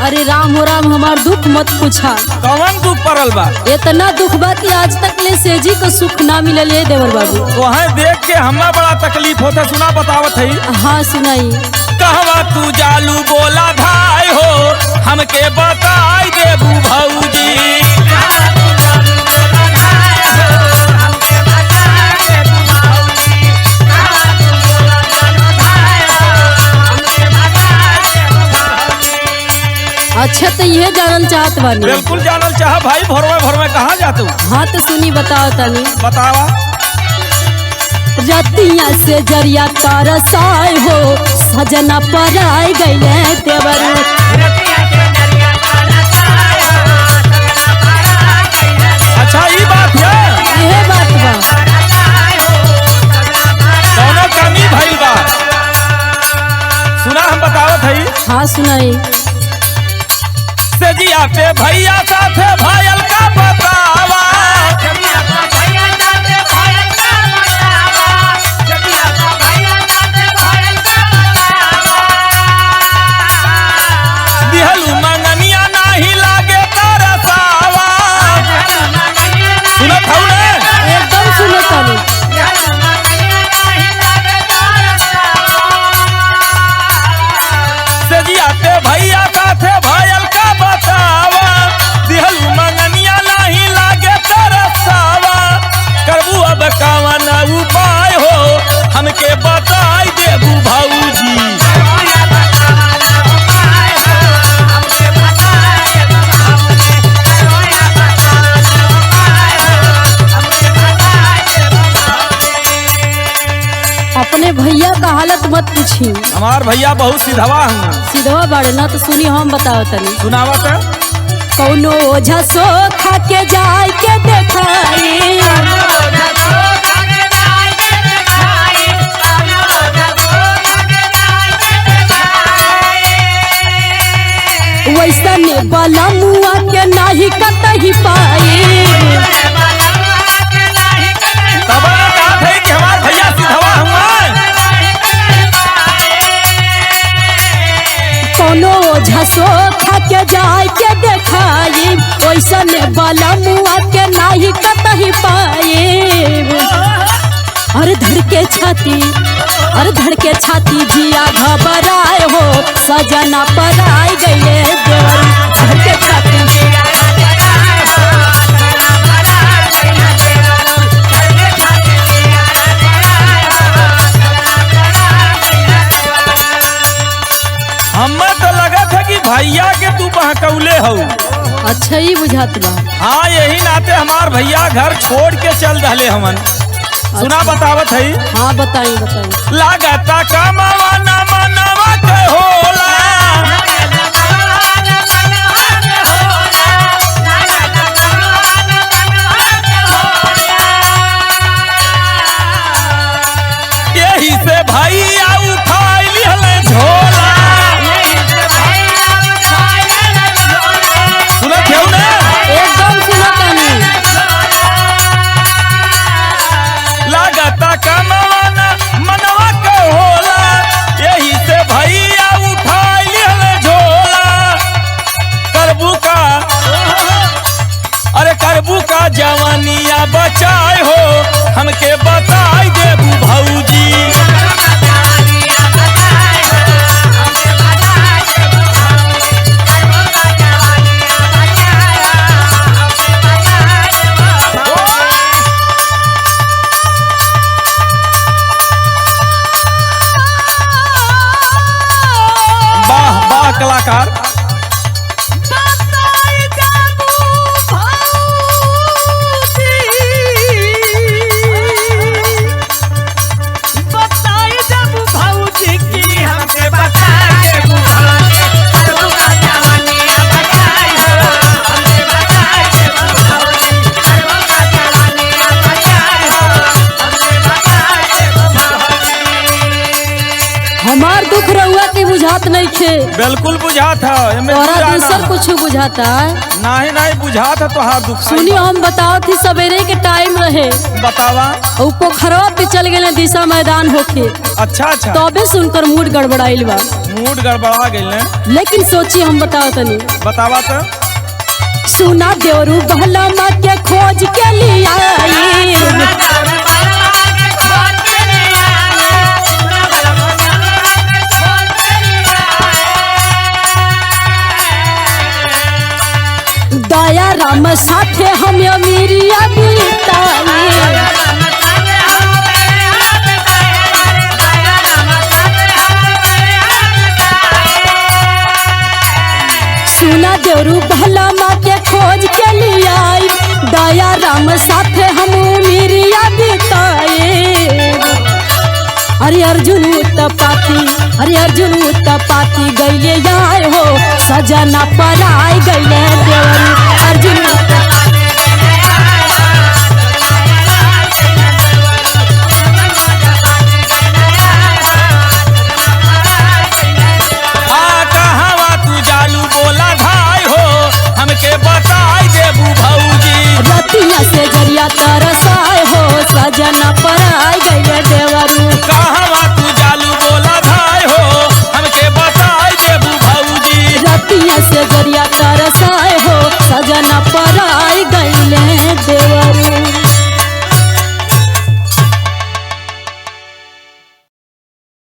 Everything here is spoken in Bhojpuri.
अरे राम हो राम, हमार दुख मत पूछा। कौन दुख पड़ल बा? इतना दुख बा कि आज तक ले सेजी को सुख ना मिलल है देवर बाबू। वहाँ देख के हमें बड़ा तकलीफ होता। सुना बतावत है। हाँ सुनाई। कहवा तू जालू बोला भाई हो, हमके बताई देबू भौजी। अच्छा तो यह जानल चाहत बानी। बिल्कुल जानल चाह भाई। भोर में कहाँ जातू? हाँ तो सुनी बताओ तनी। बतावा। रतिया से जरिया तरसाए हो, सजना पराई गईले देवर। अच्छा ये बात है। यह बात बा। कौनो कमी भइल बा? सुना हम बतावत है। हाँ सुनाई। सेजिया पे भैया साथे भायल का बतावा। दिहलू मंगनिया नाही लागे तरसावा। सुनत हऊ ने? एकदम सुनो तनी। सेजिया पे भैया साथे भायल का बतावा। दिहलू मंगनिया नाही लागे तरसावा। करबू अब कवन उपाय हो, हमके बताई देबू भौजी। अपने भैया का हालत मत पूछी। हमार भैया बहुत सीधवा हूँ। सीधवा बाड़े ना तो सुनी हम बताओ तनी। सुनावत। कौनो ओझा सो खा के जाए के देखाई। वैसा ने बाला मुआ के नाही कतही पाई। तब कहा थे कि हमार भैया सीधवा हुआ। कौनो ओझा सो खा के जाए के देखाई। वैसा ने बाला मुआ के नाही कतही पाई। अरे धड़के छाती जिया घबराए हो, सजना पराई गईले देवर। धड़के छाती हमें तो लगा था कि भैया के तू बहकौले हो। अच्छा ही बुझात बा। हाँ यही नाते हमार भैया घर छोड़ के चल रहे हमन। सुना बतावत है। हाँ बताई बताई। लागता कमावा ना मनवा के होला। यही से भैया उठाई लिहले झोला। सुनत हो ना? एकदम सुनो तनी। लागता कमावा ना मनवा के होला। यही से भैया उठाई लिहले झोला। करबू का, अरे करबू का जवानिया बचाए हो, हमके बताई देबू भौजी। वाह वाह कलाकार। थे? बिल्कुल बुझात है एमे तोरा बुझाना दूसर कुछ बुझाता है? नहीं नहीं बुझात है तो हाथ दुख सुनी हम बताओ थी सवेरे के टाइम रहे बतावा। और पोखरवा पे चल गए दिशा मैदान होके, अच्छा अच्छा तबे सुनकर मूड गड़बड़ाइल बा। मूड गड़बड़ा गई लेकिन सोची हम बताओ तनी। बतावा तो। सुना देवरू बहला माँ के खोज के लिए आई, दया राम साथे हम अमीरिया बिताई। सुना देवरू भला माँ के खोज के लिए आई, दया राम साथे हम अमीरिया बिताई। अरे अर्जुन उत्तपाती, अरे अर्जुन उत्तपाती गईले यार हो, सजना पराई गईले देवरू अर्जुन कहवा तू जालू बोला भाई हो, हमके बताई देबू भौजी। रतिया से जरिया तरसाए हो, सजना पराई गईले देवरू। कहवा तू जालू बोला भाई हो, हमके बताई देबू भौजी। रतिया से जरिया तरसाए हो, सजना पराई गईले देवरू।